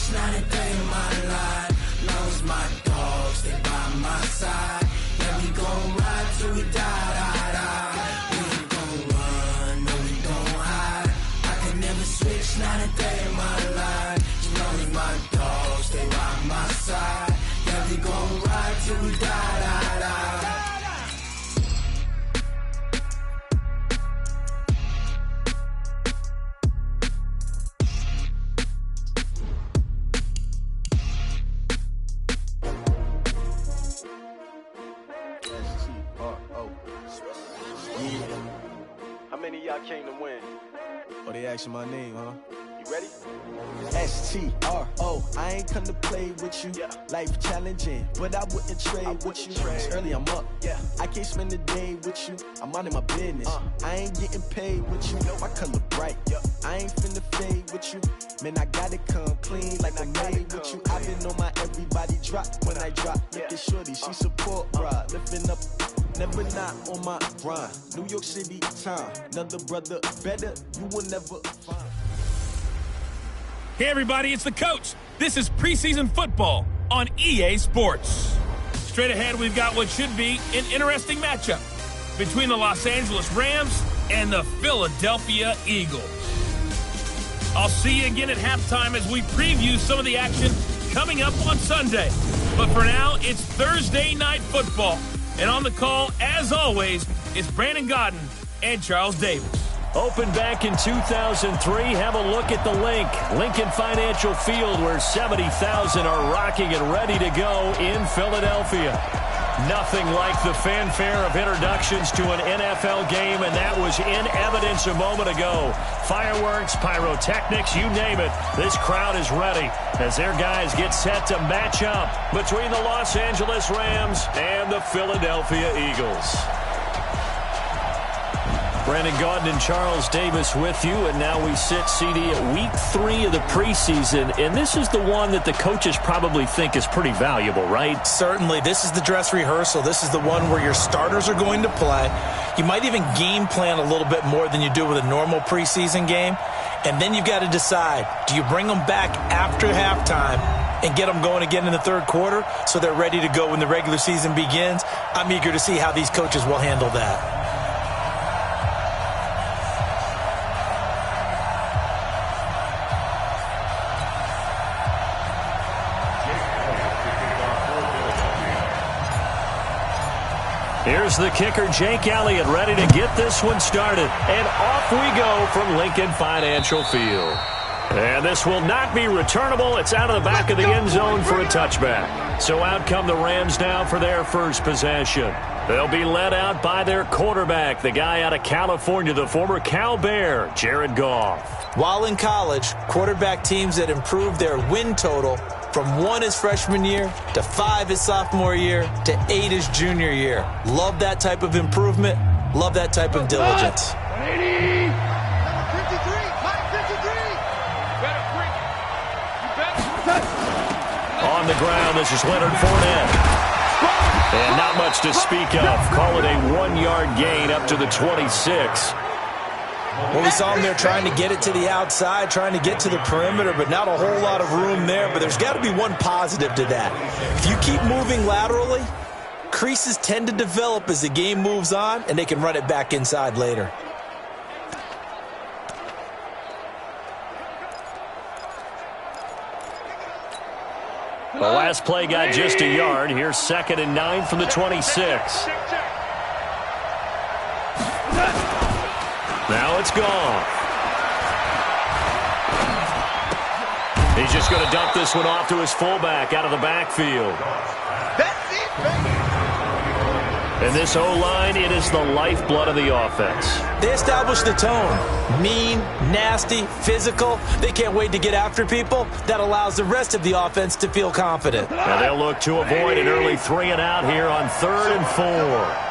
switch, not a day in my life. Long as my dogs, they by my side. Yeah, we gon' ride till we die, die, die. We ain't gon' run, no, we gon' hide. I can never switch, not a day in my life. As long as my dogs, they by my side. Yeah, we gon' ride till we die, die, die. How many of y'all came to win? Oh, they asking my name, huh? You ready? S-T-R-O, I ain't come to play with you. Yeah. Life challenging, but I wouldn't trade with you. It's early, I'm up. Yeah. I can't spend the day with you. I'm minding my business. I ain't getting paid with you. My color bright. Yeah. I ain't finna fade with you. Man, I gotta come clean like I'm made with you. I've been on my everybody drop when I drop. Look at shorty, she support, bruh. Lifting up. Never not on my grind. New York City time. Another brother better, you will never find. Hey everybody, it's the coach. This is preseason football on EA Sports. Straight ahead, we've got what should be an interesting matchup between the Los Angeles Rams and the Philadelphia Eagles. I'll see you again at halftime as we preview some of the action coming up on Sunday. But for now, it's Thursday Night Football. And on the call, as always, is Brandon Godden and Charles Davis. Opened back in 2003. Have a look at the link. Lincoln Financial Field, where 70,000 are rocking and ready to go in Philadelphia. Nothing like the fanfare of introductions to an NFL game, and that was in evidence a moment ago. Fireworks, pyrotechnics, you name it. This crowd is ready as their guys get set to match up between the Los Angeles Rams and the Philadelphia Eagles. Brandon Gaudin and Charles Davis with you, and now we sit, CD, at week 3 of the preseason, and this is the one that the coaches probably think is pretty valuable, right? Certainly. This is the dress rehearsal. This is the one where your starters are going to play. You might even game plan a little bit more than you do with a normal preseason game, and then you've got to decide, do you bring them back after halftime and get them going again in the third quarter so they're ready to go when the regular season begins? I'm eager to see how these coaches will handle that. Here's the kicker, Jake Elliott, ready to get this one started. And off we go from Lincoln Financial Field. And this will not be returnable. It's out of the back of the end zone for a touchback. So out come the Rams now for their first possession. They'll be led out by their quarterback, the guy out of California, the former Cal Bear, Jared Goff. While in college, quarterback teams that improved their win total from 1 his freshman year to 5 his sophomore year to 8 his junior year. Love that type of improvement. Love that type of diligence. 180. Number 53. Mike 53. Better bring it. On the ground, this is Leonard Fournette. And not much to speak of. Call it a 1-yard gain up to the 26. Well, we saw him there trying to get it to the outside, trying to get to the perimeter, but not a whole lot of room there. But there's got to be one positive to that. If you keep moving laterally, creases tend to develop as the game moves on, and they can run it back inside later. The last play got just a yard. Here's 2nd and 9 from the 26. Now it's gone. He's just going to dump this one off to his fullback out of the backfield. That's it, baby. And this O-line, it is the lifeblood of the offense. They establish the tone. Mean, nasty, physical. They can't wait to get after people. That allows the rest of the offense to feel confident. Now they'll look to avoid an early 3-and-out here on 3rd and 4.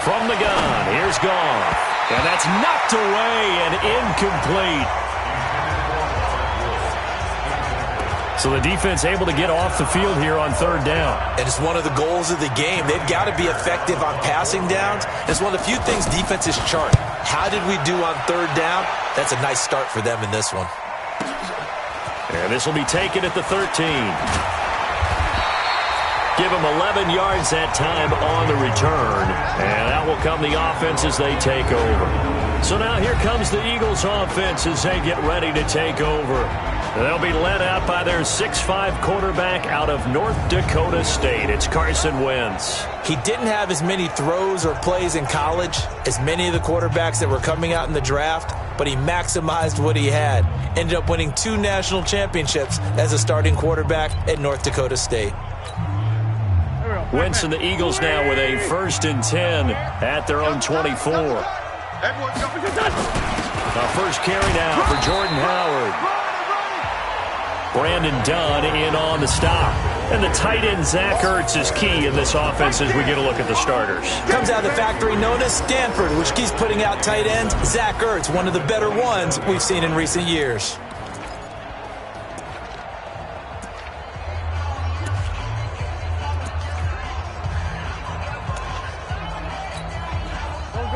From the gun, here's Goff. And that's knocked away and incomplete. So the defense able to get off the field here on 3rd down. And it's one of the goals of the game. They've got to be effective on passing downs. It's one of the few things defenses chart. How did we do on 3rd down? That's a nice start for them in this one. And this will be taken at the 13. Give them 11 yards that time on the return. And out will come the offense as they take over. So now here comes the Eagles offense as they get ready to take over. They'll be led out by their 6'5" quarterback out of North Dakota State. It's Carson Wentz. He didn't have as many throws or plays in college as many of the quarterbacks that were coming out in the draft, but he maximized what he had. Ended up winning 2 national championships as a starting quarterback at North Dakota State. Wentz and the Eagles now with a 1st and 10 at their own 24. Our first carry now for Jordan Howard. Brandon Dunn in on the stop. And the tight end, Zach Ertz, is key in this offense as we get a look at the starters. Comes out of the factory known as Stanford, which keeps putting out tight ends. Zach Ertz, one of the better ones we've seen in recent years.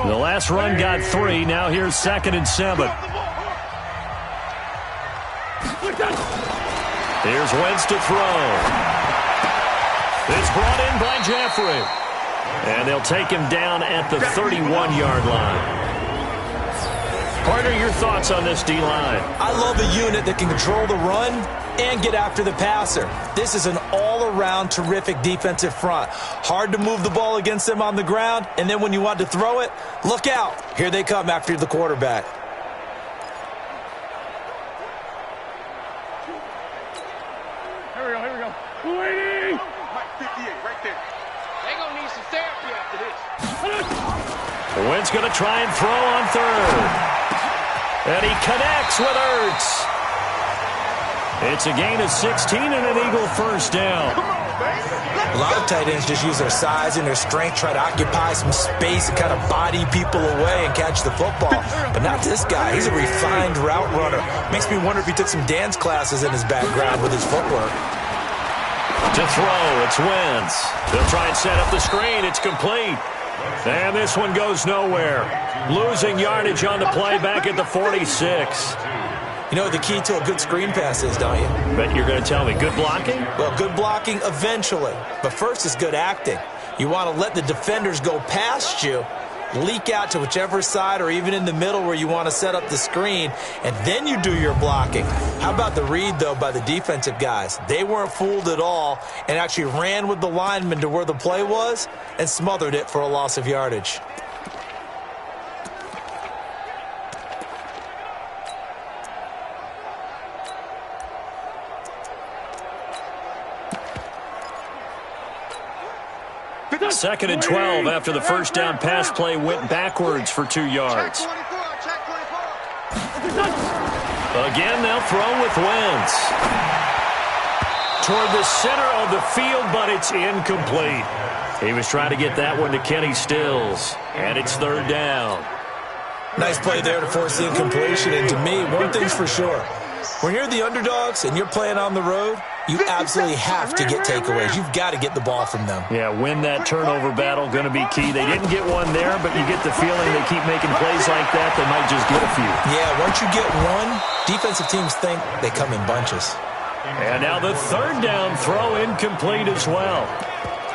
The last run got 3. Now here's 2nd and 7. Here's Wentz to throw. It's brought in by Jeffrey. And they'll take him down at the 31-yard line. Partner, your thoughts on this D-line? I love a unit that can control the run and get after the passer. This is an all-around terrific defensive front. Hard to move the ball against them on the ground, and then when you want to throw it, look out. Here they come after the quarterback. Here we go. Waiting! Mike 58, right there. They're going to need some therapy after this. Wentz going to try and throw on 3rd. And he connects with Ertz. It's a gain of 16 and an Eagle 1st down. A lot of tight ends just use their size and their strength, try to occupy some space and kind of body people away and catch the football. But not this guy. He's a refined route runner. Makes me wonder if he took some dance classes in his background with his footwork. To throw, it's Wentz. They'll try and set up the screen. It's complete. And this one goes nowhere. Losing yardage on the play back at the 46. You know what the key to a good screen pass is, don't you? Bet you're going to tell me. Good blocking? Well, good blocking eventually. But first is good acting. You want to let the defenders go past you, leak out to whichever side or even in the middle where you want to set up the screen, and then you do your blocking. How about the read, though, by the defensive guys? They weren't fooled at all and actually ran with the lineman to where the play was and smothered it for a loss of yardage. Second and 12 after the first down pass play went backwards for 2 yards. Again, they'll throw with Wentz. Toward the center of the field, but it's incomplete. He was trying to get that one to Kenny Stills, and it's 3rd down. Nice play there to force the incompletion, and to me, one thing's for sure. When you're the underdogs and you're playing on the road, you absolutely have to get takeaways. You've got to get the ball from them. Yeah, win that turnover battle, going to be key. They didn't get one there, but you get the feeling they keep making plays like that, they might just get a few. Yeah, once you get one, defensive teams think they come in bunches. And now the 3rd down throw incomplete as well.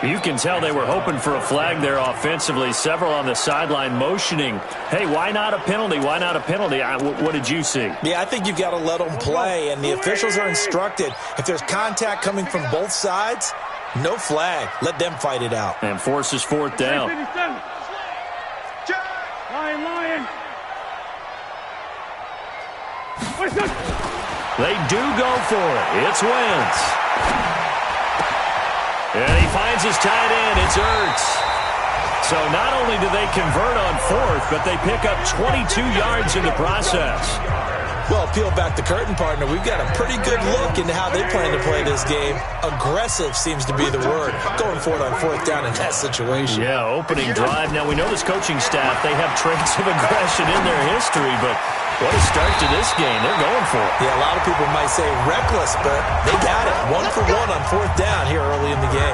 You can tell they were hoping for a flag there offensively. Several on the sideline motioning, hey, why not a penalty? Why not a penalty? What did you see? Yeah, I think you've got to let them play, and the officials are instructed. If there's contact coming from both sides, no flag. Let them fight it out. And forces 4th down. Lion. They do go for it. It's Wentz. And he finds his tight end. It's Ertz. So not only do they convert on 4th, but they pick up 22 yards in the process. Well, peel back the curtain, partner. We've got a pretty good look into how they plan to play this game. Aggressive seems to be the word. Going for it on 4th down in that situation. Yeah, opening drive. Now, we know this coaching staff, they have traits of aggression in their history, but what a start to this game. They're going for it. Yeah, a lot of people might say reckless, but they got it. 1 for 1 on 4th down here early in the game.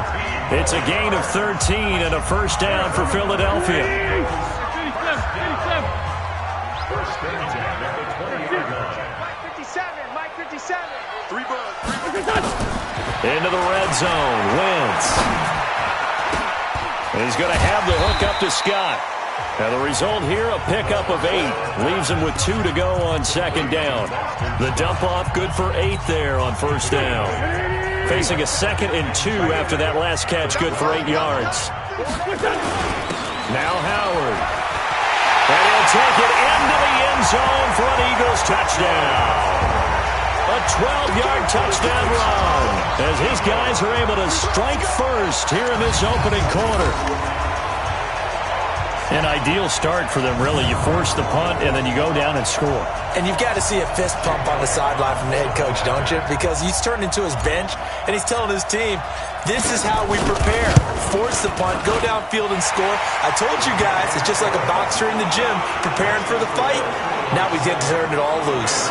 It's a gain of 13 and a 1st down for Philadelphia. Mike 57. Into the red zone. Wentz. And he's going to have the hook up to Scott. Now the result here, a pickup of 8. Leaves him with 2 to go on second down. The dump off good for 8 there on first down. Facing a 2nd and 2 after that last catch, good for 8 yards. Now Howard. And he'll take it into the end zone for an Eagles touchdown. A 12-yard touchdown run as his guys are able to strike first here in this opening quarter. An ideal start for them, really. You force the punt, and then you go down and score. And you've got to see a fist pump on the sideline from the head coach, don't you? Because he's turned into his bench, and he's telling his team, this is how we prepare. Force the punt, go downfield and score. I told you guys, it's just like a boxer in the gym preparing for the fight. Now we get to turn it all loose.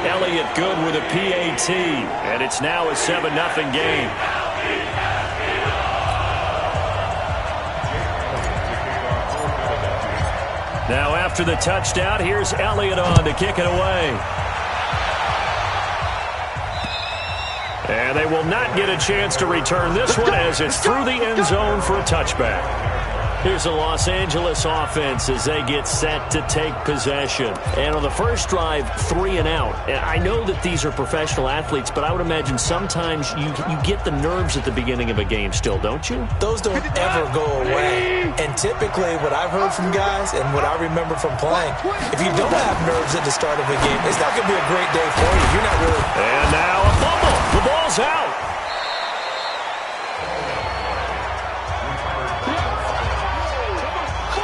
Elliott good with a PAT, and it's now a 7-0 game. Now after the touchdown, here's Elliott on to kick it away. And they will not get a chance to return this one as it's through the end zone for a touchback. Here's the Los Angeles offense as they get set to take possession. And on the first drive, 3 and out. And I know that these are professional athletes, but I would imagine sometimes you get the nerves at the beginning of a game still, don't you? Those don't ever go away. And typically what I've heard from guys and what I remember from playing, if you don't have nerves at the start of a game, it's not going to be a great day for you. You're not really... And now a fumble. The ball's out.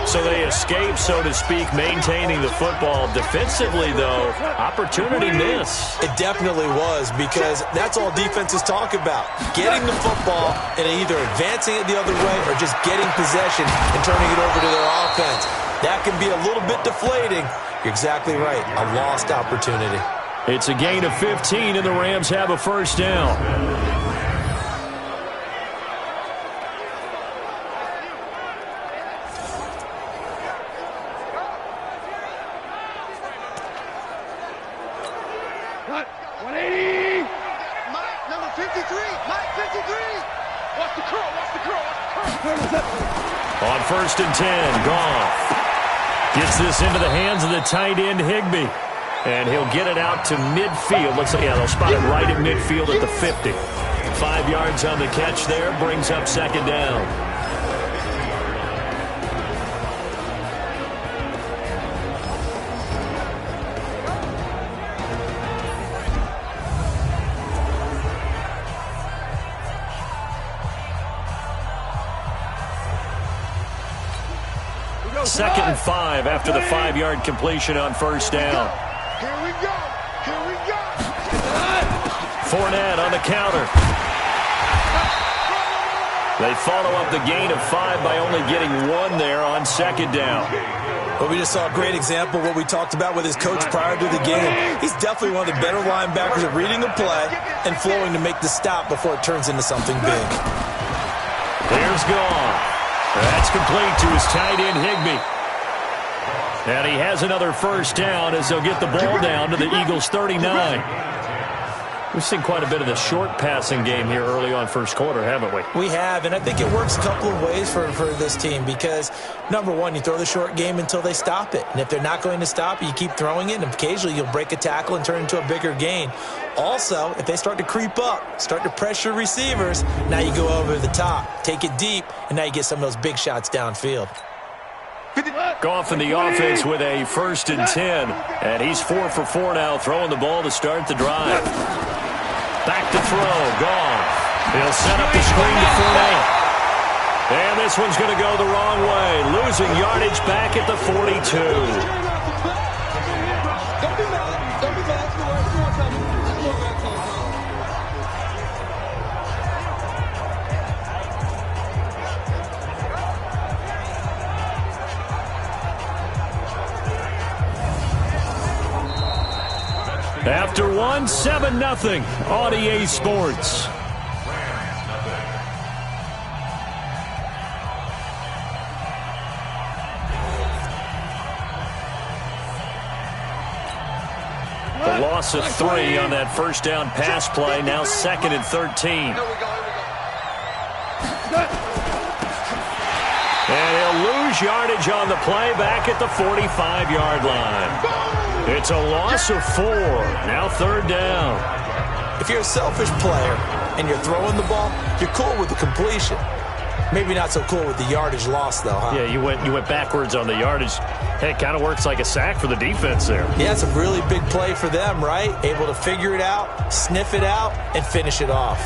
So they escape, so to speak, maintaining the football. Defensively, though, opportunity miss. It definitely was, because that's all defenses talk about. Getting the football and either advancing it the other way or just getting possession and turning it over to their offense. That can be a little bit deflating. You're exactly right. A lost opportunity. It's a gain of 15, and the Rams have a first down. On first and 10, Goff gets this into the hands of the tight end, Higbee. And he'll get it out to midfield. Looks like, yeah, they'll spot it right at midfield at the 50. 5 yards on the catch there, brings up second down. Second and 5 after the 5-yard completion on first down. Here we go. Here we go. Fournette on the counter. They follow up the gain of 5 by only getting 1 there on second down. Well, we just saw a great example of what we talked about with his coach prior to the game. He's definitely one of the better linebackers at reading the play and flowing to make the stop before it turns into something big. There's Goff. That's complete to his tight end, Higbee. And he has another first down as they'll get the ball down to the Eagles' 39. We've seen quite a bit of the short passing game here early on first quarter, haven't we? We have, and I think it works a couple of ways for this team because, number one, you throw the short game until they stop it. And if they're not going to stop it, you keep throwing it, and occasionally you'll break a tackle and turn into a bigger gain. Also, if they start to creep up, start to pressure receivers, now you go over the top, take it deep, and now you get some of those big shots downfield. Goff in the offense with a first and 10, and he's 4 for 4 now, throwing the ball to start the drive. Back to throw, Goff. He'll set up the screen to Fournette. And this one's going to go the wrong way, losing yardage back at the 42. After one, 7-0 on EA Sports. The A loss of 3 on that first down pass play. Now 2nd and 13. And he'll lose yardage on the play back at the 45-yard line. It's a loss of 4. Now 3rd down. If you're a selfish player and you're throwing the ball, you're cool with the completion. Maybe not so cool with the yardage loss, though, huh? Yeah, you went backwards on the yardage. Hey, it kind of works like a sack for the defense there. Yeah, it's a really big play for them, right? Able to figure it out, sniff it out, and finish it off.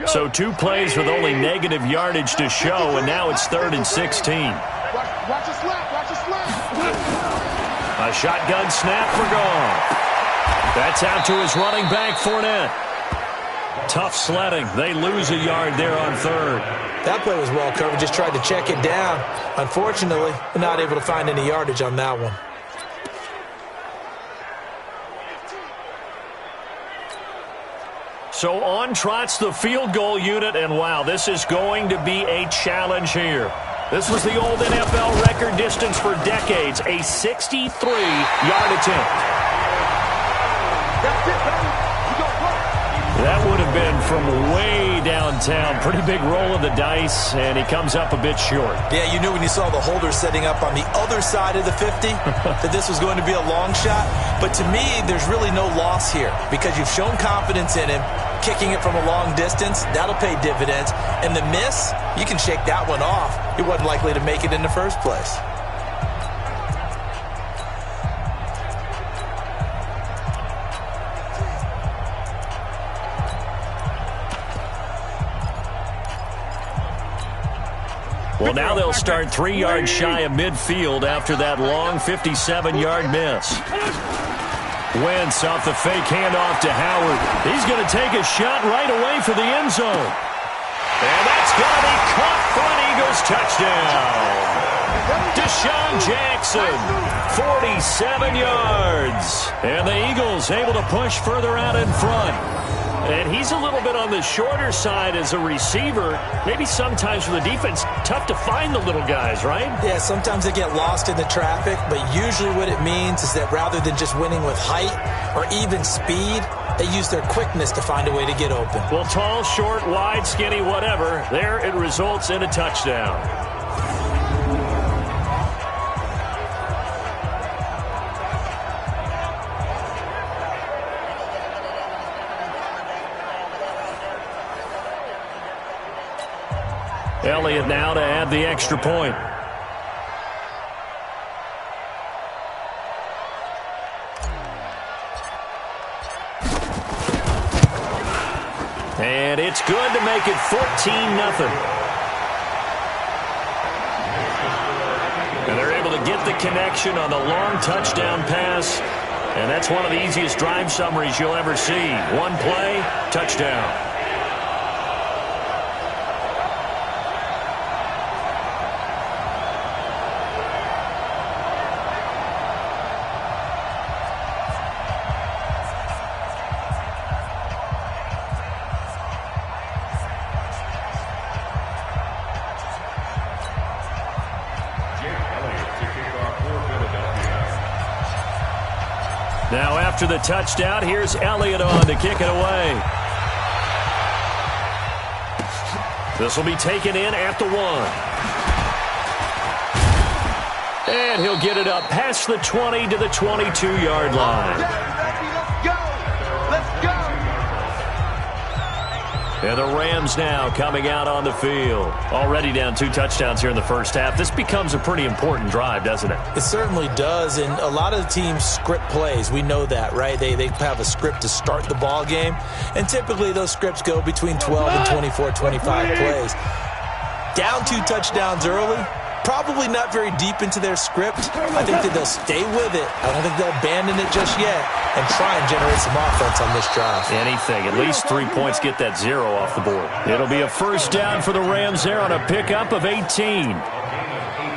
So 2 plays with only negative yardage to show, and now it's 3rd and 16. Watch a slap, watch a slap. A shotgun snap for Goff. That's out to his running back, Fournette. Tough sledding. They lose a yard there on 3rd. That play was well covered. Just tried to check it down. Unfortunately, not able to find any yardage on that one. So on trots the field goal unit, and wow, this is going to be a challenge here. This was the old NFL record distance for decades, a 63-yard attempt. That's it, baby. You don't work. That would have been from way downtown. Pretty big roll of the dice, and he comes up a bit short. Yeah, you knew when you saw the holder setting up on the other side of the 50 that this was going to be a long shot. But to me, there's really no loss here because you've shown confidence in him. Kicking it from a long distance, that'll pay dividends. And the miss, you can shake that one off. He wasn't likely to make it in the first place. Well, now they'll start 3 yards shy of midfield after that long 57-yard miss. Wentz off the fake handoff to Howard. He's going to take a shot right away for the end zone. And that's going to be caught for an Eagles touchdown. Deshaun Jackson, 47 yards. And the Eagles able to push further out in front. And he's a little bit on the shorter side as a receiver. Maybe sometimes for the defense, tough to find the little guys, right? Yeah, sometimes they get lost in the traffic, but usually what it means is that rather than just winning with height or even speed, they use their quickness to find a way to get open. Well, tall, short, wide, skinny, whatever, there it results in a touchdown. Elliott now to add the extra point. And it's good to make it 14-0. And they're able to get the connection on the long touchdown pass. And that's one of the easiest drive summaries you'll ever see. One play, touchdown. Now after the touchdown, here's Elliott on to kick it away. This will be taken in at the 1. And he'll get it up past the 20 to the 22-yard line. Let's go. Let's go. And the Rams now coming out on the field. Already down 2 touchdowns here in the first half. This becomes a pretty important drive, doesn't it? It certainly does, and a lot of the teams script plays. We know that, right? They have a script to start the ball game, and typically those scripts go between 12 and 24, 25 plays. Down 2 touchdowns early, probably not very deep into their script. I think that they'll stay with it. I don't think they'll abandon it just yet and try and generate some offense on this drive. Anything. At least 3 points, get that 0 off the board. It'll be a first down for the Rams there on a pickup of 18.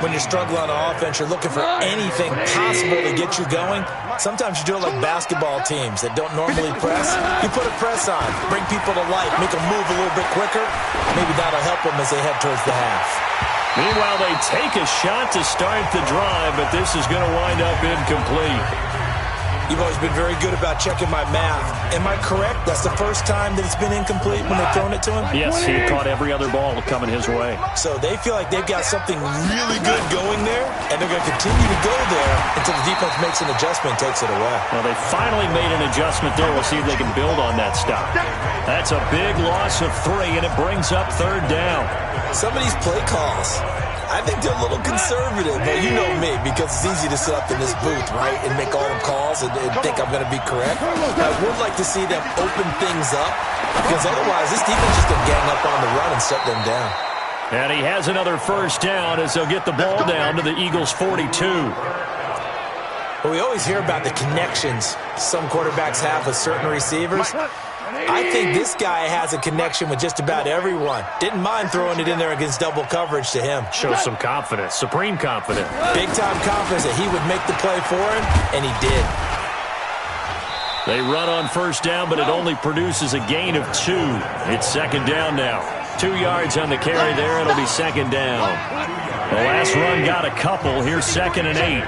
when you're struggling on offense, you're looking for anything possible to get you going. Sometimes you do it like basketball teams that don't normally press. You put a press on, bring people to life, make them move a little bit quicker. Maybe that'll help them as they head towards the half. Meanwhile, they take a shot to start the drive, but this is going to wind up incomplete. You've always been very good about checking my math. Am I correct? That's the first time that it's been incomplete when they've thrown it to him? Yes, he caught every other ball coming his way. So they feel like they've got something really good going there, and they're going to continue to go there until the defense makes an adjustment and takes it away. Well, they finally made an adjustment there. We'll see if they can build on that stop. That's a big loss of 3, and it brings up 3rd down. Some of these play calls, I think they're a little conservative, but you know me, because it's easy to sit up in this booth, right, and make all the calls and think I'm going to be correct. I would like to see them open things up, because otherwise this defense is going to gang up on the run and shut them down. And he has another 1st down as they'll get the ball down to the Eagles' 42. Well, we always hear about the connections some quarterbacks have with certain receivers. I think this guy has a connection with just about everyone. Didn't mind throwing it in there against double coverage to him. Shows some confidence, supreme confidence. Big-time confidence that he would make the play for him, and he did. They run on 1st down, but it only produces a gain of 2. It's 2nd down now. 2 yards on the carry there. It'll be 2nd down. The last run got a couple. Here's 2nd and 8.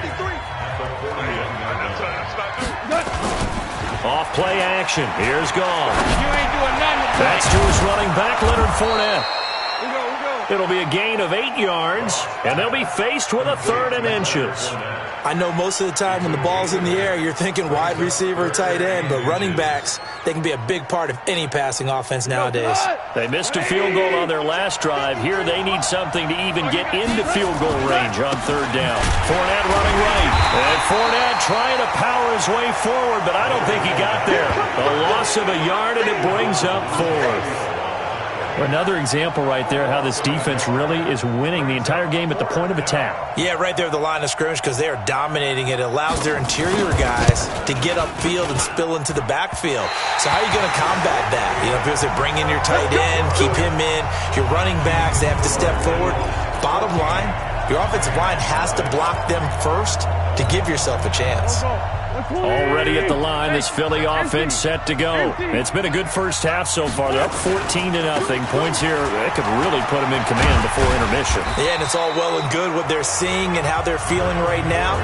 Off play action. Here's Gall. You ain't doing nothing. That's to his running back, Leonard Fournette. It'll be a gain of 8 yards, and they'll be faced with a 3rd and inches. I know most of the time when the ball's in the air, you're thinking wide receiver, tight end, but running backs, they can be a big part of any passing offense nowadays. They missed a field goal on their last drive. Here they need something to even get into field goal range on 3rd down. Fournette running right. And Fournette trying to power his way forward, but I don't think he got there. A loss of a yard, and it brings up 4th. Another example right there how this defense really is winning the entire game at the point of attack. Yeah, right there at the line of scrimmage because they are dominating it. It allows their interior guys to get upfield and spill into the backfield. So how are you going to combat that? You know, because they bring in your tight end, keep him in. Your running backs, they have to step forward. Bottom line, your offensive line has to block them first to give yourself a chance. Already at the line, this Philly offense set to go. It's been a good first half so far. They're up 14-0. Points here, that could really put them in command before intermission. Yeah, and it's all well and good what they're seeing and how they're feeling right now.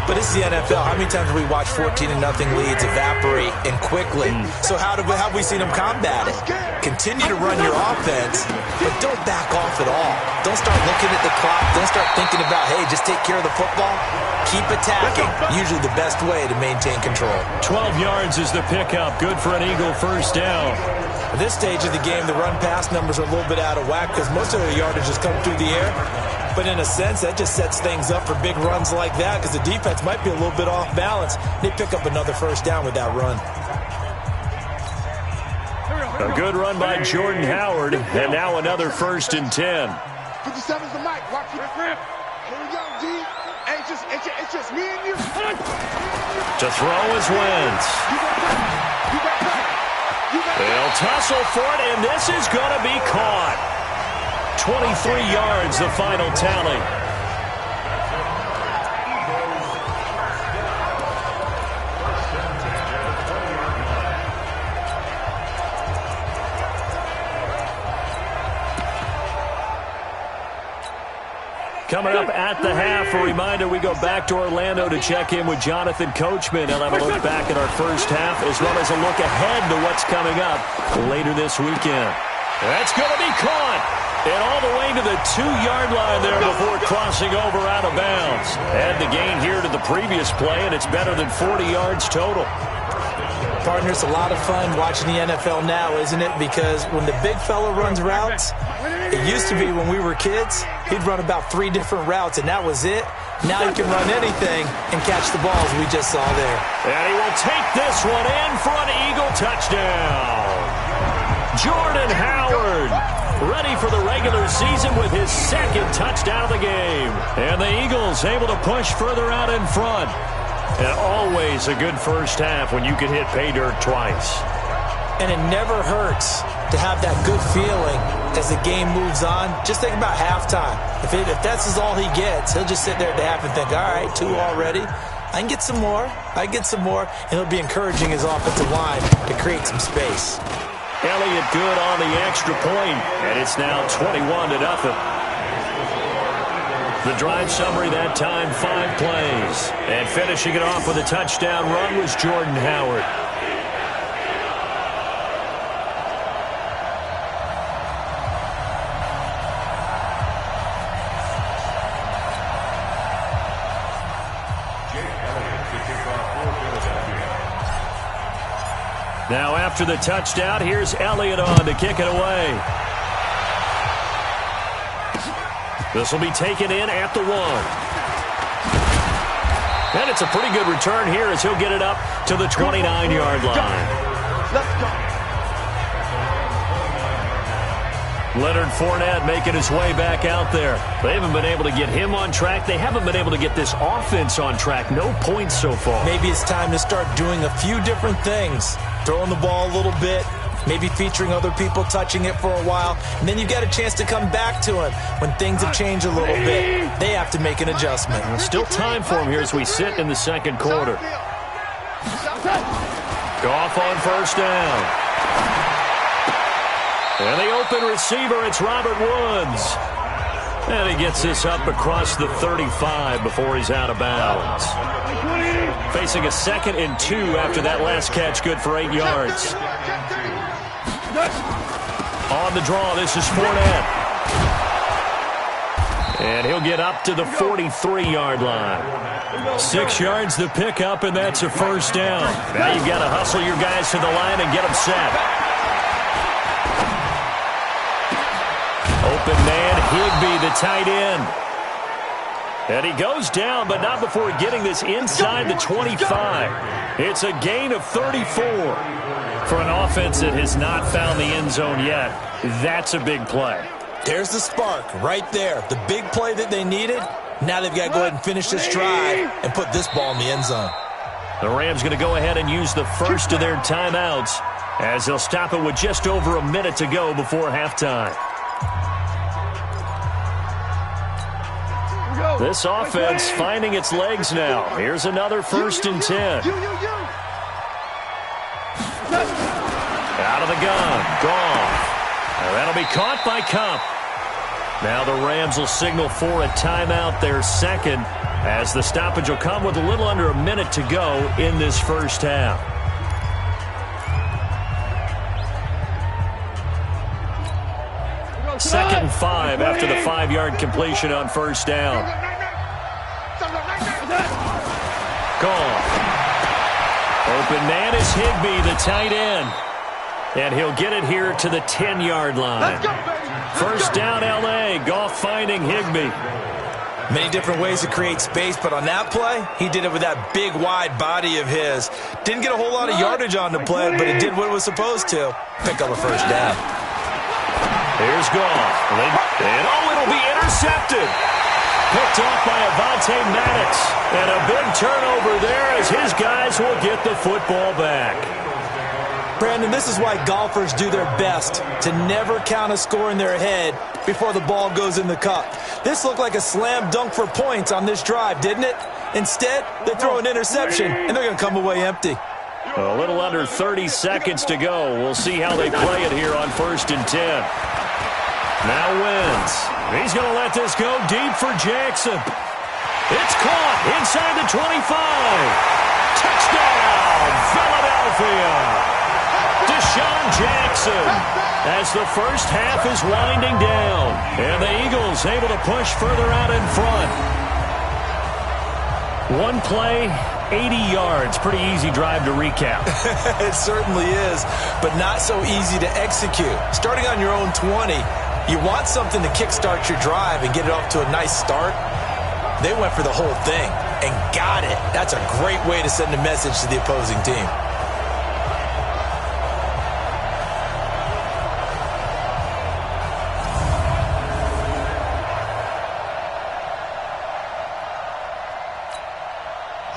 But it's the NFL. How many times have we watched 14-0 leads evaporate and quickly? So how have we seen them combat it? Continue to run your offense, but don't back off at all. Don't start looking at the clock. Don't start thinking about, hey, just take care of the football. Keep attacking. Usually the best way to maintain control. 12 yards is the pickup. Good for an Eagle 1st down. At this stage of the game, the run-pass numbers are a little bit out of whack because most of the yardage has come through the air. But in a sense, that just sets things up for big runs like that because the defense might be a little bit off balance. They pick up another 1st down with that run. A good run by Jordan Howard, and now another 1st and 10. 57's the mic. Watch it. Here we go, D. Hey, it's just me and you. To throw is Wentz. They'll tussle for it, and this is going to be caught. 23 yards, the final tally. Coming up at the half, a reminder, we go back to Orlando to check in with Jonathan Coachman. He'll have a look back at our first half as well as a look ahead to what's coming up later this weekend. That's going to be caught. And all the way to the 2-yard line there before crossing over out of bounds. Add the gain here to the previous play, and it's better than 40 yards total. Partner, it's a lot of fun watching the NFL now, isn't it? Because when the big fella runs routes, it used to be when we were kids, he'd run about 3 different routes, and that was it. Now he can run anything and catch the balls we just saw there. And he will take this one in for an Eagle touchdown. Jordan Howard, ready for the regular season with his 2nd touchdown of the game. And the Eagles able to push further out in front. And always a good first half when you can hit pay dirt twice. And it never hurts to have that good feeling as the game moves on. Just think about halftime. If that's all he gets, he'll just sit there at the half and think, all right, 2 already. I can get some more. And he'll be encouraging his offensive line to create some space. Elliott good on the extra point, and it's now 21-0. The drive summary that time, 5 plays. And finishing it off with a touchdown run was Jordan Howard. Now after the touchdown, here's Elliott on to kick it away. This will be taken in at the 1. And it's a pretty good return here as he'll get it up to the 29-yard line. Let's go. Leonard Fournette making his way back out there. They haven't been able to get him on track. They haven't been able to get this offense on track. No points so far. Maybe it's time to start doing a few different things. Throwing the ball a little bit, maybe featuring other people touching it for a while, and then you've got a chance to come back to him when things have changed a little bit. They have to make an adjustment. Still time for him here as we sit in the second quarter. Goff on first down. And the open receiver, it's Robert Woods. And he gets this up across the 35 before he's out of bounds. Facing a 2nd and 2 after that last catch, good for 8 yards. On the draw, this is Fournette. And he'll get up to the 43-yard line. 6 yards the pickup, and that's a first down. Now you've got to hustle your guys to the line and get them set. Open man, Higbee, the tight end. And he goes down, but not before getting this inside the 25. It's a gain of 34. For an offense that has not found the end zone yet, that's a big play. There's the spark right there. The big play that they needed. Now they've got to go ahead and finish this drive and put this ball in the end zone. The Rams going to go ahead and use the first of their timeouts as they'll stop it with just over a minute to go before halftime. This offense finding its legs now. Here's another 1st and 10. Out of the gun. Gone. That'll be caught by Kupp. Now the Rams will signal for a timeout, their 2nd, as the stoppage will come with a little under a minute to go in this first half. Second and 5 after the 5-yard completion on first down. Gone. Open man is Higbee, the tight end. And he'll get it here to the 10-yard line. First down, L.A. Goff finding Higbee. Many different ways to create space, but on that play, he did it with that big, wide body of his. Didn't get a whole lot of yardage on the play, but it did what it was supposed to. Pick up a first down. Here's Goff. And it'll be intercepted. Picked off by Avonte Maddox. And a big turnover there as his guys will get the football back. Brandon, this is why golfers do their best to never count a score in their head before the ball goes in the cup. This looked like a slam dunk for points on this drive, didn't it? Instead, they throw an interception, and they're going to come away empty. A little under 30 seconds to go. We'll see how they play it here on 1st and 10. Now wins. He's going to let this go deep for Jackson. It's caught inside the 25. Touchdown, Philadelphia. Deshaun Jackson as the first half is winding down. And the Eagles able to push further out in front. One play, 80 yards. Pretty easy drive to recap. It certainly is, but not so easy to execute. Starting on your own 20, you want something to kickstart your drive and get it off to a nice start. They went for the whole thing and got it. That's a great way to send a message to the opposing team.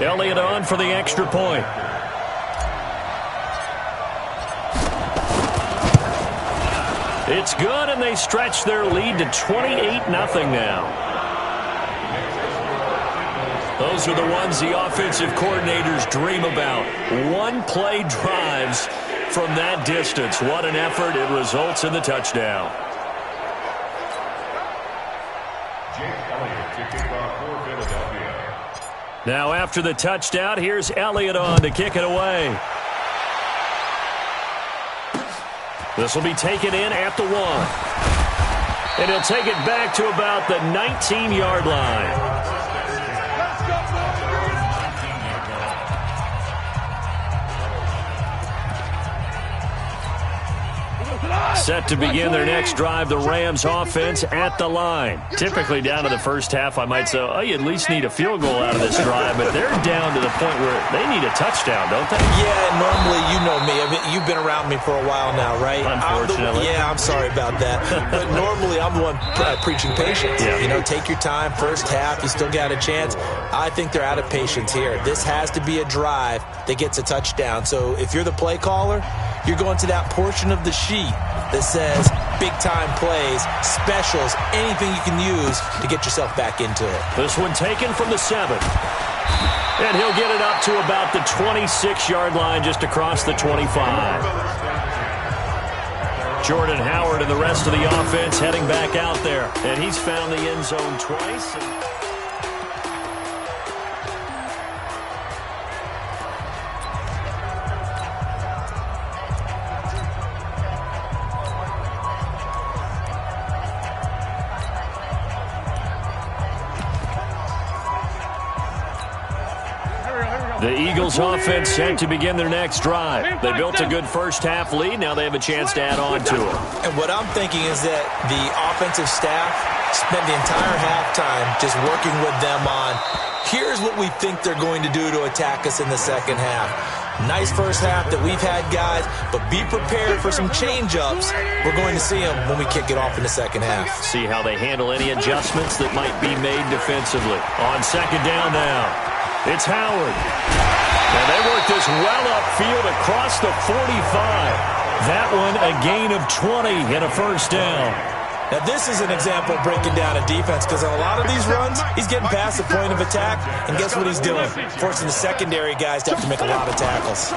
Elliott on for the extra point. It's good, and they stretch their lead to 28-0 now. Those are the ones the offensive coordinators dream about. One-play drives from that distance. What an effort. It results in the touchdown. Now after the touchdown, here's Elliott on to kick it away. This will be taken in at the 1. And he'll take it back to about the 19-yard line. Set to begin their next drive, the Rams offense at the line. Typically down to the first half, I might say, oh, you at least need a field goal out of this drive, but they're down to the point where they need a touchdown, don't they? Yeah, normally, you know me. I mean, you've been around me for a while now, right? Unfortunately. I'm sorry about that. But normally, I'm the one preaching patience. Yeah. You know, take your time. First half, you still got a chance. I think they're out of patience here. This has to be a drive that gets a touchdown. So if you're the play caller, you're going to that portion of the sheet that says big-time plays, specials, anything you can use to get yourself back into it. This one taken from the 7. And he'll get it up to about the 26-yard line, just across the 25. Jordan Howard and the rest of the offense heading back out there. And he's found the end zone twice. The Eagles offense set to begin their next drive. They built a good first-half lead. Now they have a chance to add on to it. And what I'm thinking is that the offensive staff spent the entire halftime just working with them on, here's what we think they're going to do to attack us in the second half. Nice first half that we've had, guys, but be prepared for some change-ups. We're going to see them when we kick it off in the second half. See how they handle any adjustments that might be made defensively. On second down now, it's Howard. And they work this well upfield across the 45. That one a gain of 20 and a first down. Now, this is an example of breaking down a defense, because on a lot of these runs, he's getting past the point of attack, and guess what he's doing? Forcing the secondary guys to have to make a lot of tackles.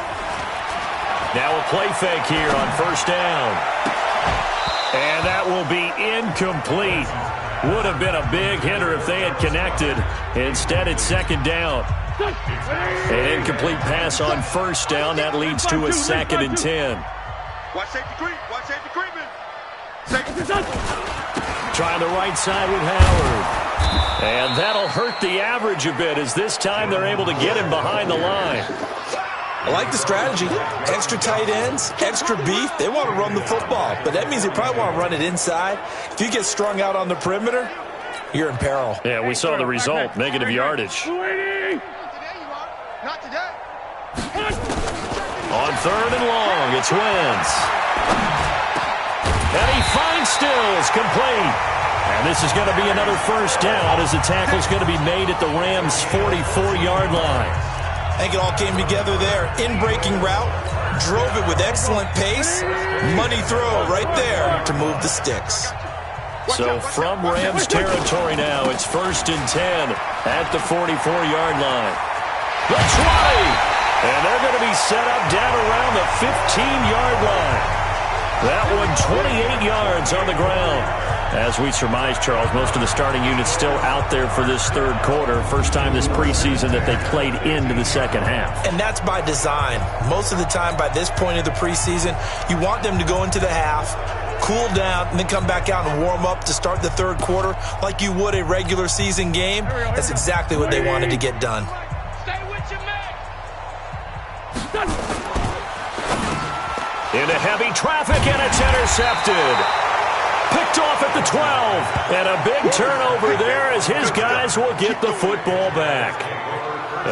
Now a play fake here on first down. And that will be incomplete. Would have been a big hitter if they had connected. Instead, it's second down. An incomplete pass on first down. That leads to a 2nd and 10. Watch safety creep. Watch safety creeping. Trying the right side with Howard. And that'll hurt the average a bit, as this time they're able to get him behind the line. I like the strategy. Extra tight ends, extra beef. They want to run the football, but that means they probably want to run it inside. If you get strung out on the perimeter, you're in peril. Yeah, we saw the result, negative yardage. Not today. On third and long, it's Wentz. And he finds Stills, complete. And this is going to be another first down, as the tackle's going to be made at the Rams' 44-yard line. I think it all came together there. In-breaking route, drove it with excellent pace. Money throw right there to move the sticks. So from Rams territory now, it's 1st and 10 at the 44-yard line. The 20! And they're going to be set up down around the 15-yard line. That one 28 yards on the ground. As we surmise, Charles, most of the starting units still out there for this third quarter. First time this preseason that they played into the second half. And that's by design. Most of the time by this point of the preseason, you want them to go into the half, cool down, and then come back out and warm up to start the third quarter like you would a regular season game. That's exactly what they wanted to get done. Stay with your man. Into heavy traffic, and it's intercepted. Picked off at the 12. And a big turnover there, as his guys will get the football back.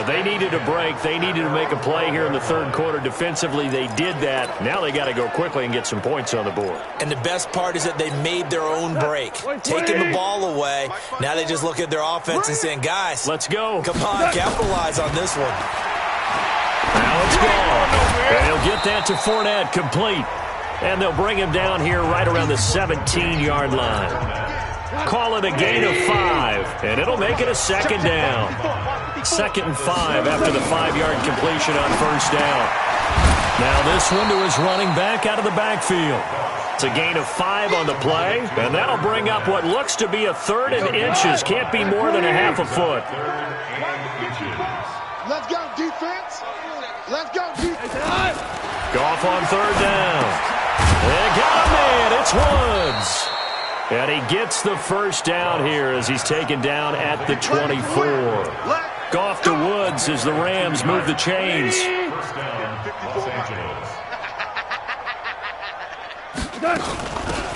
They needed a break. They needed to make a play here in the third quarter. Defensively, they did that. Now they got to go quickly and get some points on the board. And the best part is that they made their own break, taking the ball away. Now they just look at their offense and saying, guys, let's go. Come on, capitalize on this one. Now it's gone. And he'll get that to Fournette, complete. And they'll bring him down here right around the 17-yard line. Call it a gain of 5, and it'll make it a second down. 2nd and 5 after the 5-yard completion on first down. Now this one to his running back out of the backfield. It's a gain of 5 on the play, and that'll bring up what looks to be a 3rd and inches. Can't be more than a half a foot. Let's go, defense. Let's go, defense. Goff on 3rd down. They got a man. It's Woods. And he gets the first down here as he's taken down at the 24. Goff to Woods as the Rams move the chains.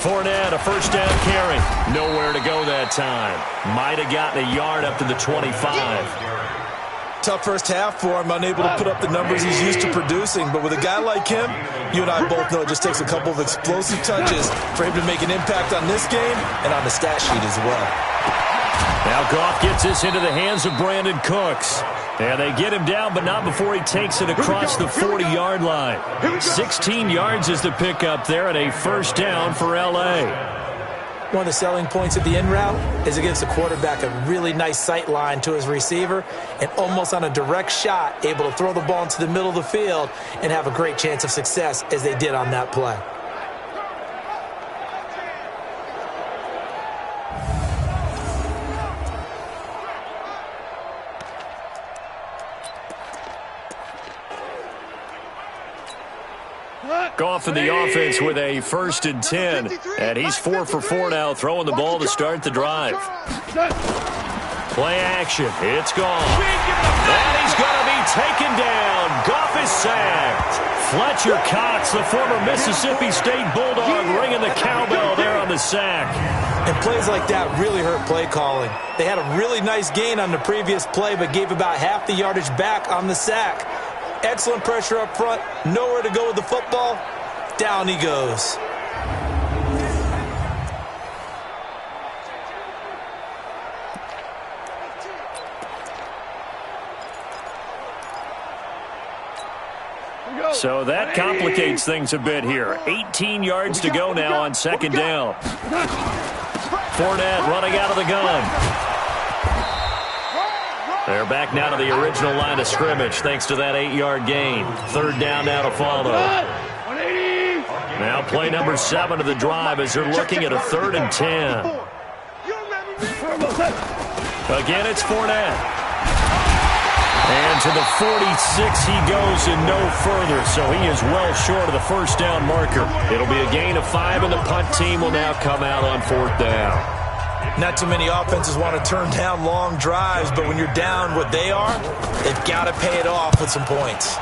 Fournette, a first down carry. Nowhere to go that time. Might have gotten a yard up to the 25. Tough first half for him, unable to put up the numbers he's used to producing. But with a guy like him, you and I both know it just takes a couple of explosive touches for him to make an impact on this game and on the stat sheet as well. Now Goff gets this into the hands of Brandon Cooks. And they get him down, but not before he takes it across the 40-yard line. 16 yards is the pickup there, and a first down for L.A. One of the selling points of the in route is it gives the quarterback a really nice sight line to his receiver and almost on a direct shot able to throw the ball into the middle of the field and have a great chance of success as they did on that play. Goff in the offense with a 1st and 10. And he's 4 for 4 now, throwing the ball to start the drive. Play action. It's gone. And he's going to be taken down. Goff is sacked. Fletcher Cox, the former Mississippi State Bulldog, ringing the cowbell there on the sack. And plays like that really hurt play calling. They had a really nice gain on the previous play, but gave about half the yardage back on the sack. Excellent pressure up front. Nowhere to go with the football. Down he goes. So that complicates things a bit here. 18 yards to go now on 2nd down. Fournette running out of the gun. They're back now to the original line of scrimmage thanks to that 8-yard gain. 3rd down now to follow. Now play number 7 of the drive as they're looking at a 3rd and 10. Again, it's Fournette. And to the 46 he goes and no further, so he is well short of the first down marker. It'll be a gain of 5, and the punt team will now come out on 4th down. Not too many offenses want to turn down long drives, but when you're down what they are, they've got to pay it off with some points.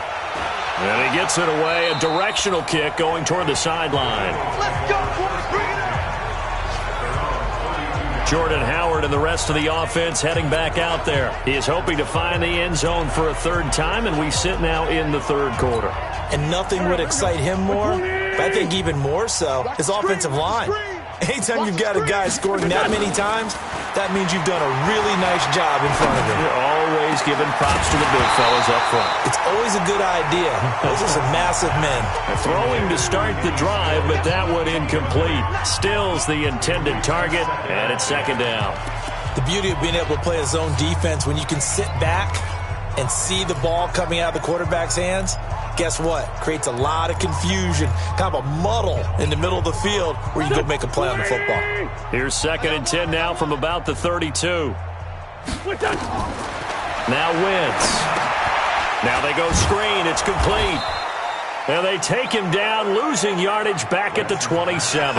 And he gets it away, a directional kick going toward the sideline. Let's go, boys, bring it up. Jordan Howard and the rest of the offense heading back out there. He is hoping to find the end zone for a 3rd time, and we sit now in the 3rd quarter. And nothing would excite him more, but I think even more so, his offensive line. Anytime you've got a guy scoring that many times, that means you've done a really nice job in front of him. You're always giving props to the big fellas up front. It's always a good idea. Those are some massive men. Throwing to start the drive, but that one incomplete. Still's the intended target, and it's 2nd down. The beauty of being able to play a zone defense when you can sit back and see the ball coming out of the quarterback's hands, guess what? Creates a lot of confusion, kind of a muddle in the middle of the field where you can go make a play on the football. Here's 2nd and 10 now from about the 32. Now Wentz. Now they go screen. It's complete. And they take him down, losing yardage back at the 27.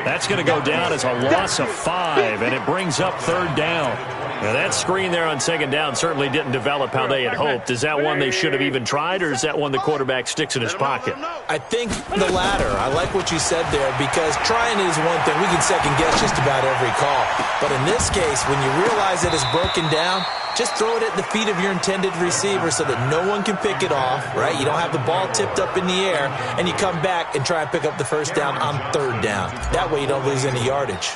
That's going to go down as a loss of 5, and it brings up 3rd down. Now that screen there on 2nd down certainly didn't develop how they had hoped. Is that one they should have even tried, or is that one the quarterback sticks in his pocket? I think the latter. I like what you said there, because trying is one thing. We can second guess just about every call. But in this case, when you realize that it's broken down, just throw it at the feet of your intended receiver so that no one can pick it off, right? You don't have the ball tipped up in the air, and you come back and try and pick up the first down on 3rd down. That way you don't lose any yardage.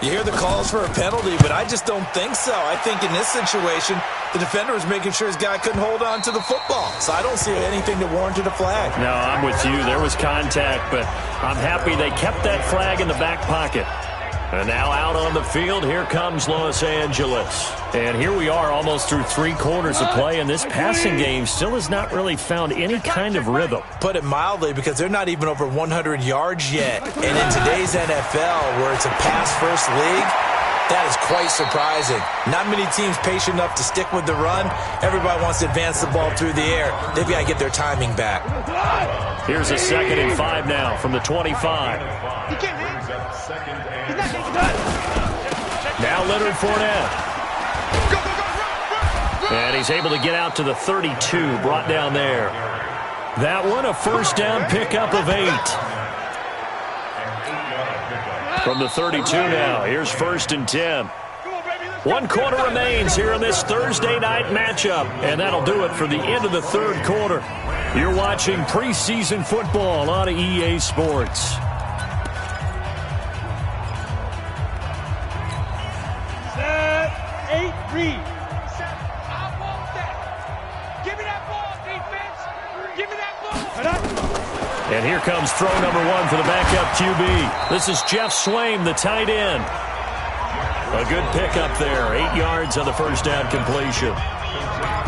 You hear the calls for a penalty, but I just don't think so. I think in this situation, the defender was making sure his guy couldn't hold on to the football. So I don't see anything that warranted a flag. No, I'm with you. There was contact, but I'm happy they kept that flag in the back pocket. And now out on the field, here comes Los Angeles. And here we are almost through 3 quarters of play, and this passing game still has not really found any kind of rhythm. Put it mildly, because they're not even over 100 yards yet. And in today's NFL, where it's a pass-first league, that is quite surprising. Not many teams patient enough to stick with the run. Everybody wants to advance the ball through the air. They've got to get their timing back. Here's a 2nd and 5 now from the 25. Now Leonard Fournette. And he's able to get out to the 32, brought down there. That one, a first down pickup of 8. From the 32 now, here's 1st and 10. 1 quarter remains here in this Thursday night matchup. And that'll do it for the end of the 3rd quarter. You're watching preseason football on EA Sports. Read. I want that. Give me that ball, defense. Give me that ball. And here comes throw number 1 for the backup QB. This is Jeff Swaim, the tight end. A good pickup there. 8 yards on the first down completion.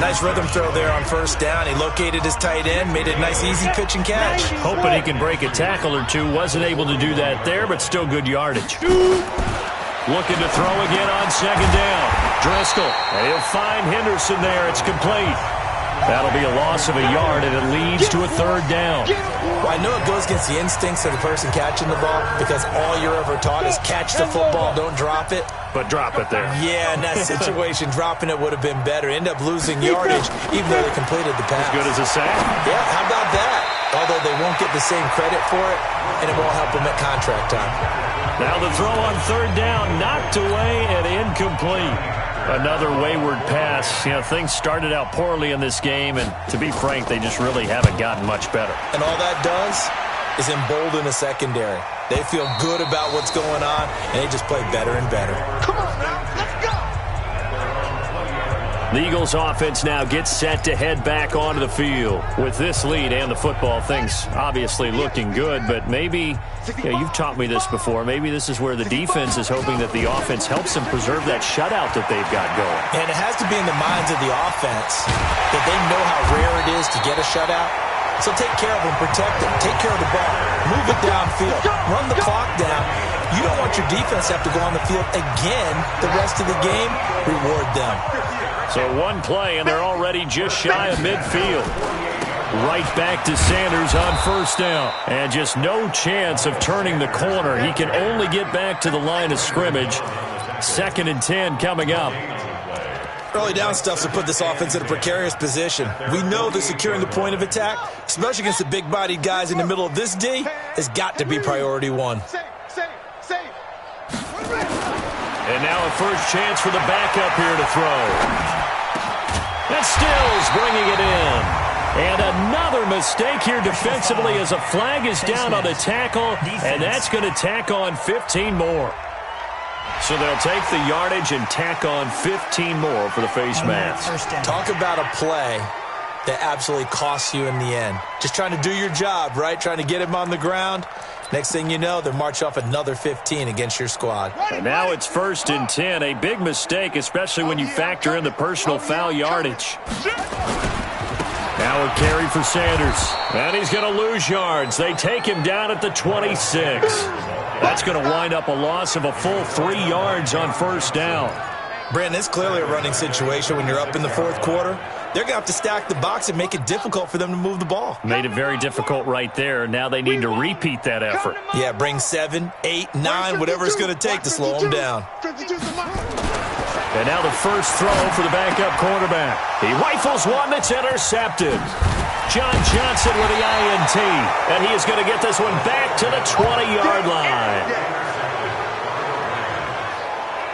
Nice rhythm throw there on first down. He located his tight end, made it a nice, easy pitch and catch. Hoping he can break a tackle or two. Wasn't able to do that there, but still good yardage. Looking to throw again on 2nd down. Driscoll, and he'll find Henderson there. It's complete. That'll be a loss of a yard, and it leads to a 3rd down. Well, I know it goes against the instincts of the person catching the ball, because all you're ever taught is catch the football, don't drop it. But drop it there. Yeah, in that situation, dropping it would have been better. End up losing yardage, even though they completed the pass. As good as a sack. Yeah, how about that? Although they won't get the same credit for it, and it won't help them at contract time. Now the throw on 3rd down, knocked away and incomplete. Another wayward pass. You know, things started out poorly in this game, and to be frank, they just really haven't gotten much better. And all that does is embolden the secondary. They feel good about what's going on, and they just play better and better. Come on now, let's go! The Eagles offense now gets set to head back onto the field. With this lead and the football, things obviously looking good, but maybe, you've taught me this before, maybe this is where the defense is hoping that the offense helps them preserve that shutout that they've got going. And it has to be in the minds of the offense that they know how rare it is to get a shutout. So take care of them, protect them, take care of the ball, move it downfield, run the clock down. You don't want your defense to have to go on the field again the rest of the game. Reward them. So 1 play, and they're already just shy of midfield. Right back to Sanders on 1st down. And just no chance of turning the corner. He can only get back to the line of scrimmage. 2nd and 10 coming up. Early down stuff to put this offense in a precarious position. We know that securing the point of attack, especially against the big-bodied guys in the middle of this D, has got to be priority 1. And now a first chance for the backup here to throw. And Stills bringing it in. And another mistake here defensively as a flag is down on the tackle, and that's going to tack on 15 more. So they'll take the yardage and tack on 15 more for the face mask. Talk about a play that absolutely costs you in the end. Just trying to do your job, right? Trying to get him on the ground. Next thing you know, they'll march off another 15 against your squad. And now it's 1st and 10. A big mistake, especially when you factor in the personal foul yardage. Now a carry for Sanders. And he's going to lose yards. They take him down at the 26. That's going to wind up a loss of a full 3 yards on 1st down. Brandon, it's clearly a running situation when you're up in the 4th quarter. They're going to have to stack the box and make it difficult for them to move the ball. Made it very difficult right there. Now they need to repeat that effort. Yeah, bring 7, 8, 9, whatever it's going to take to slow them down. And now the first throw for the backup quarterback. He rifles one that's intercepted. John Johnson with the INT. And he is going to get this one back to the 20-yard line.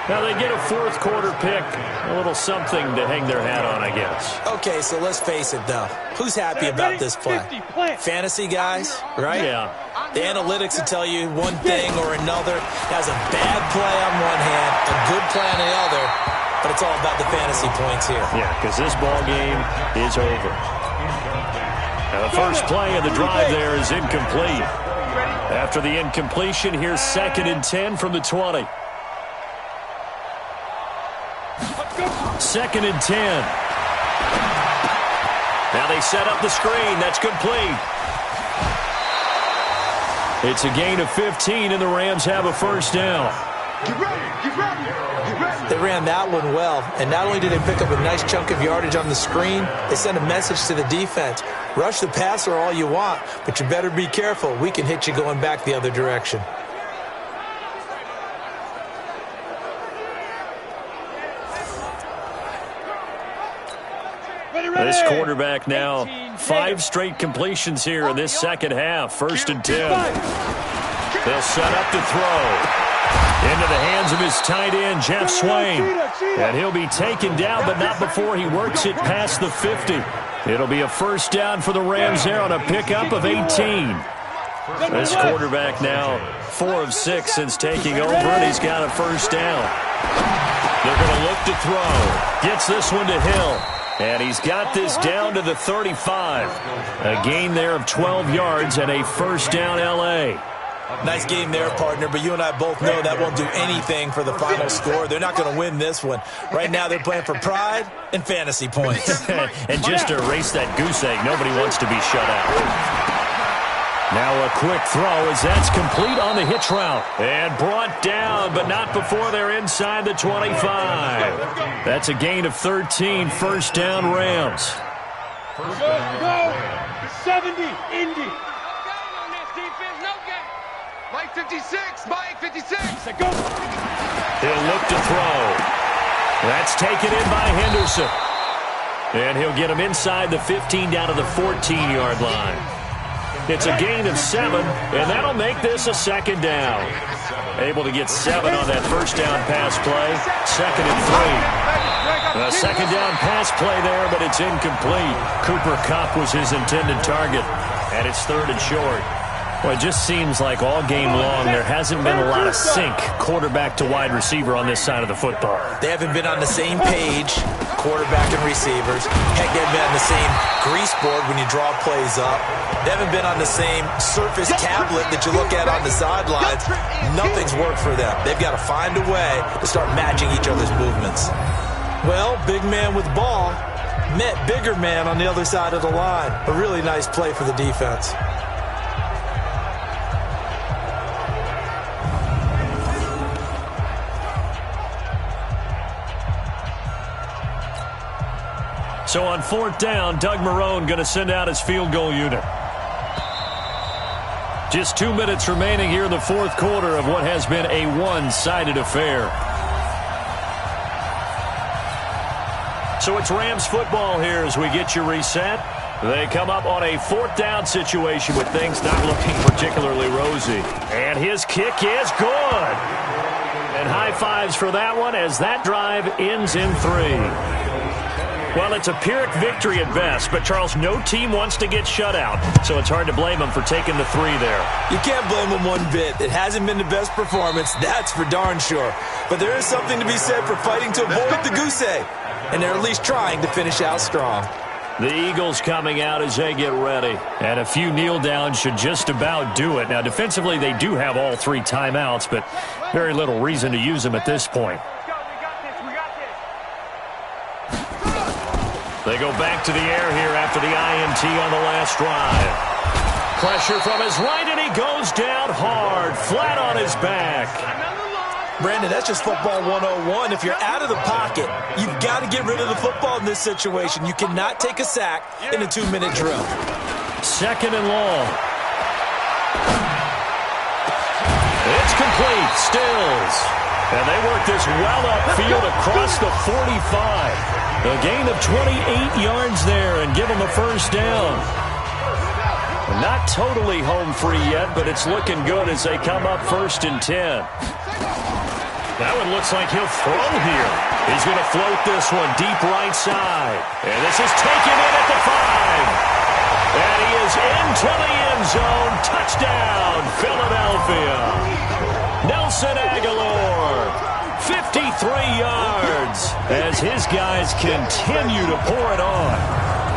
Now they get a fourth quarter pick. A little something to hang their hat on, I guess. Okay, so let's face it, though. Who's happy about this play? Fantasy guys, right? Yeah. The analytics will tell you one thing or another. Has a bad play on one hand, a good play on the other, but it's all about the fantasy points here. Yeah, because this ball game is over. Now the first play of the drive there is incomplete. After the incompletion, here's 2nd and 10 from the 20. 2nd and 10. Now they set up the screen. That's complete. It's a gain of 15, and the Rams have a first down. Get ready, get ready, get ready. They ran that one well, and not only did they pick up a nice chunk of yardage on the screen, they sent a message to the defense. Rush the passer all you want, but you better be careful. We can hit you going back the other direction. This quarterback now, 5 straight completions here in this second half. 1st and 10. They'll set up to throw. Into the hands of his tight end, Jeff Swain. And he'll be taken down, but not before he works it past the 50. It'll be a first down for the Rams there on a pickup of 18. This quarterback now 4 of 6 since taking over, and he's got a first down. They're going to look to throw. Gets this one to Hill. And he's got this down to the 35. A gain there of 12 yards and a first down L.A. Nice game there, partner, but you and I both know that won't do anything for the final score. They're not going to win this one. Right now they're playing for pride and fantasy points. And just to erase that goose egg, nobody wants to be shut out. Now a quick throw as that's complete on the hitch route. And brought down, but not before they're inside the 25. That's a gain of 13, first down Rams. Go. 70, Indy. Mike 56, Mike 56. Go. He'll look to throw. That's taken in by Henderson. And he'll get him inside the 15 down to the 14-yard line. It's a gain of 7, and that'll make this a second down. Able to get 7 on that first down pass play. 2nd and 3. A second down pass play there, but it's incomplete. Cooper Kupp was his intended target, and it's 3rd and short. Well, it just seems like all game long there hasn't been a lot of sync quarterback to wide receiver on this side of the football. They haven't been on the same page, quarterback and receivers. Heck, they haven't been on the same grease board when you draw plays up. They haven't been on the same surface tablet that you look at on the sidelines. Nothing's worked for them. They've got to find a way to start matching each other's movements. Well, big man with ball met bigger man on the other side of the line. A really nice play for the defense. So on 4th down, Doug Marrone going to send out his field goal unit. Just 2 minutes remaining here in the 4th quarter of what has been a one-sided affair. So it's Rams football here as we get you reset. They come up on a 4th down situation with things not looking particularly rosy. And his kick is good. And high fives for that one as that drive ends in 3. Well, it's a Pyrrhic victory at best, but, Charles, no team wants to get shut out, so it's hard to blame them for taking the 3 there. You can't blame them one bit. It hasn't been the best performance, that's for darn sure. But there is something to be said for fighting to avoid the goose egg, and they're at least trying to finish out strong. The Eagles coming out as they get ready, and a few kneel downs should just about do it. Now, defensively, they do have all 3 timeouts, but very little reason to use them at this point. They go back to the air here after the INT on the last drive. Pressure from his right, and he goes down hard, flat on his back. Brandon, that's just football 101. If you're out of the pocket, you've got to get rid of the football in this situation. You cannot take a sack in a 2-minute drill. 2nd and long. It's complete. Stills. And they work this well upfield across the 45. A gain of 28 yards there and give them a first down. Not totally home free yet, but it's looking good as they come up 1st and 10. That one looks like he'll throw here. He's going to float this one deep right side. And this is taken in at the 5. And he is into the end zone. Touchdown, Philadelphia. Nelson Aguilar, 53 yards as his guys continue to pour it on.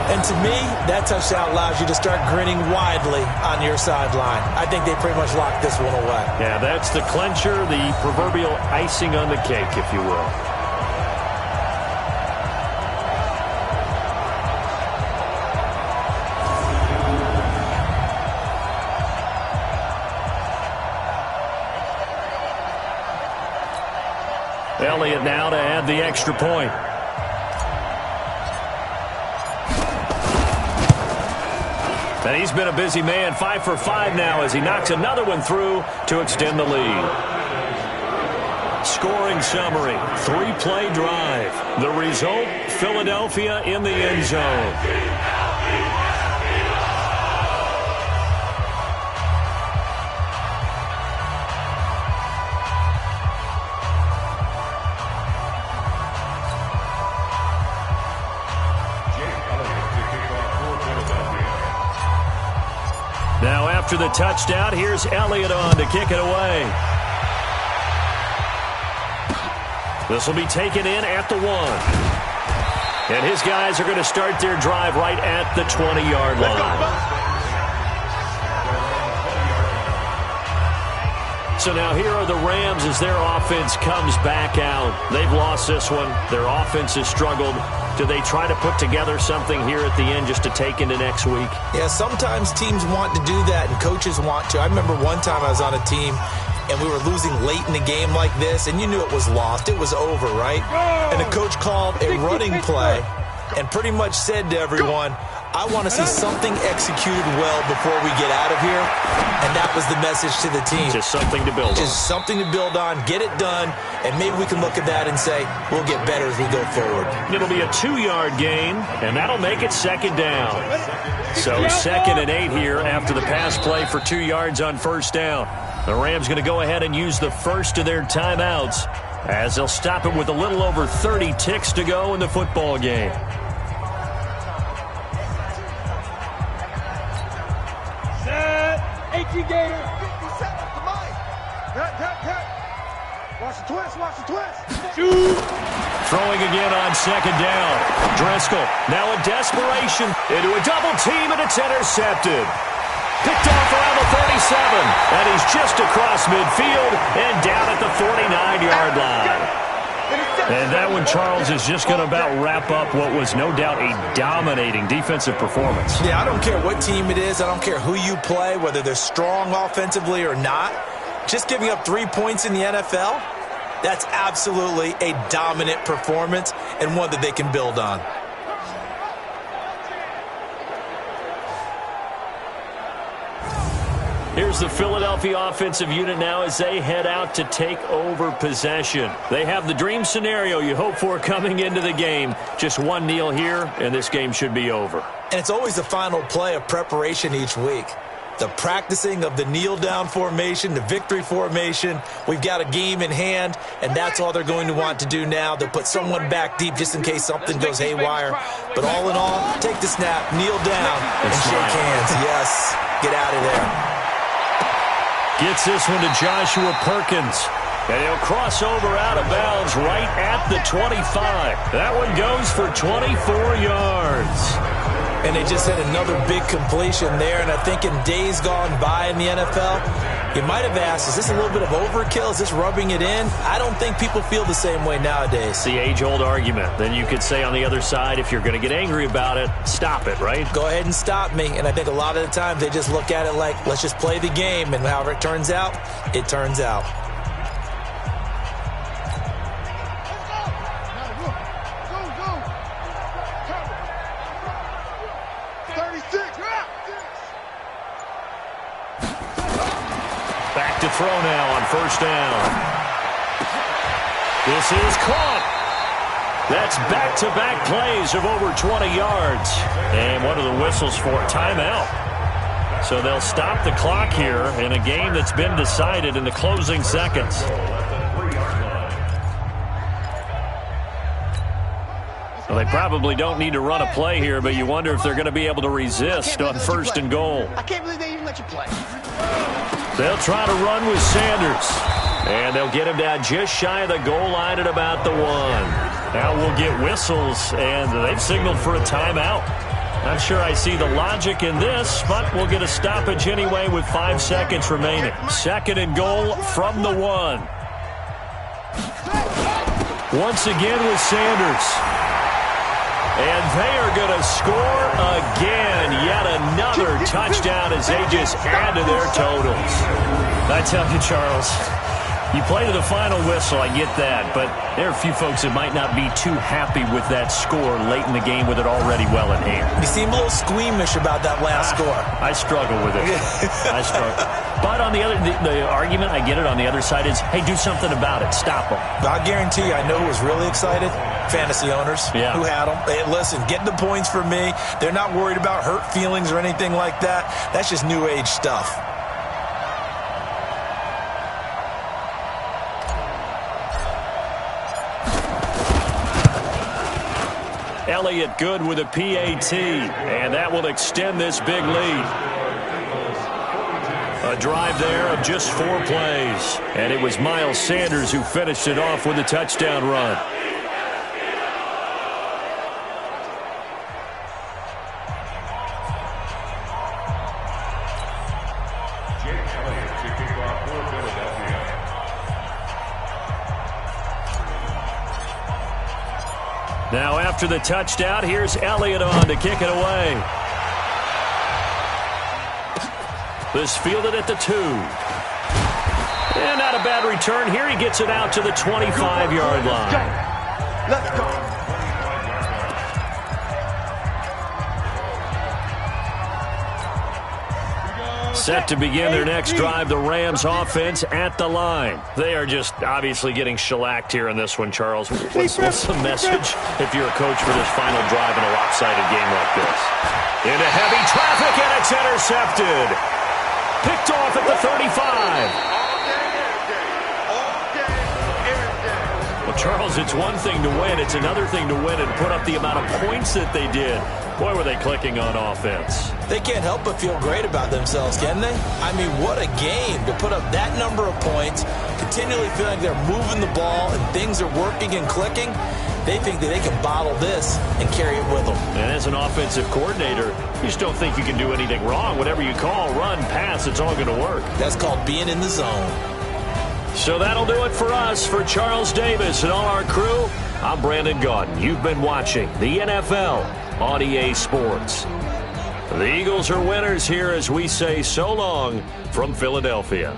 And to me, that touchdown allows you to start grinning widely on your sideline. I think they pretty much locked this one away. Yeah, that's the clincher, the proverbial icing on the cake, if you will. Elliott now to add the extra point. And he's been a busy man, 5 for 5 now as he knocks another one through to extend the lead. Scoring summary, 3-play drive. The result, Philadelphia in the end zone. Now after the touchdown, here's Elliott on to kick it away. This will be taken in at the 1. And his guys are going to start their drive right at the 20-yard line. So now here are the Rams as their offense comes back out. They've lost this one. Their offense has struggled. Do they try to put together something here at the end just to take into next week? Yeah, sometimes teams want to do that and coaches want to. I remember one time I was on a team and we were losing late in the game like this, and you knew it was lost. It was over, right? And the coach called a running play and pretty much said to everyone, I want to see something executed well before we get out of here. And that was the message to the team. Just something to build on. Just something to build on, get it done, and maybe we can look at that and say, we'll get better as we go forward. It'll be a 2-yard gain, and that'll make it second down. So 2nd and 8 here after the pass play for 2 yards on first down. The Rams going to go ahead and use the first of their timeouts as they'll stop it with a little over 30 ticks to go in the football game. Gator. 57 to mine. Watch the twist. Watch the twist. Shoot. Throwing again on second down. Driscoll now in desperation into a double team, and it's intercepted. Picked off around the 37, and he's just across midfield and down at the 49-yard line. And that one, Charles, is just going to about wrap up what was no doubt a dominating defensive performance. Yeah, I don't care what team it is. I don't care who you play, whether they're strong offensively or not. Just giving up 3 points in the NFL, that's absolutely a dominant performance and one that they can build on. Here's the Philadelphia offensive unit now as they head out to take over possession. They have the dream scenario you hope for coming into the game. Just one kneel here, and this game should be over. And it's always the final play of preparation each week. The practicing of the kneel-down formation, the victory formation. We've got a game in hand, and that's all they're going to want to do now. They'll put someone back deep just in case something goes haywire. But all in all, take the snap, kneel down, and shake hands. Yes, get out of there. Gets this one to Joshua Perkins. And he'll cross over out of bounds right at the 25. That one goes for 24 yards. And they just had another big completion there. And I think in days gone by in the NFL, you might have asked, is this a little bit of overkill? Is this rubbing it in? I don't think people feel the same way nowadays. It's the age-old argument. Then you could say on the other side, if you're going to get angry about it, stop it, right? Go ahead and stop me. And I think a lot of the times they just look at it like, let's just play the game. And however it turns out, it turns out. Back to throw now on first down. This is caught. That's back-to-back plays of over 20 yards. And what are the whistles for? Timeout. So they'll stop the clock here in a game that's been decided in the closing seconds. Well, they probably don't need to run a play here, but you wonder if they're going to be able to resist on first and goal. I can't believe they even let you play. They'll try to run with Sanders. And they'll get him down just shy of the goal line at about the 1. Now we'll get whistles, and they've signaled for a timeout. Not sure I see the logic in this, but we'll get a stoppage anyway with 5 seconds remaining. Second and goal from the 1. Once again with Sanders. And they are going to score again. Yet another touchdown as they just add to their totals. I tell you, Charles, you play to the final whistle, I get that, but there are a few folks that might not be too happy with that score late in the game with it already well in hand. You seem a little squeamish about that last score. I struggle with it. I struggle. But on the argument, I get it, on the other side is, hey, do something about it. Stop them. I guarantee you, I know who was really excited. Fantasy owners who had them. Hey, listen, get the points for me. They're not worried about hurt feelings or anything like that. That's just new age stuff. Elliott good with a PAT, and that will extend this big lead. A drive there of just 4 plays, and it was Miles Sanders who finished it off with a touchdown run. Now after the touchdown, here's Elliott on to kick it away. This fielded at the 2. And not a bad return here. He gets it out to the 25-yard line. Let's go. Set to begin their next drive, the Rams offense at the line. They are just obviously getting shellacked here in this one, Charles. What's the message if you're a coach for this final drive in a lopsided game like this? Into heavy traffic, and it's intercepted. Picked off at the 35. Well, Charles, it's one thing to win. It's another thing to win and put up the amount of points that they did. Boy, were they clicking on offense. They can't help but feel great about themselves, can they? I mean, what a game to put up that number of points, continually feeling like they're moving the ball and things are working and clicking. They think that they can bottle this and carry it with them. And as an offensive coordinator, you just don't think you can do anything wrong. Whatever you call, run, pass, it's all going to work. That's called being in the zone. So that'll do it for us. For Charles Davis and all our crew, I'm Brandon Gaudin. You've been watching the NFL on EA Sports. The Eagles are winners here as we say so long from Philadelphia.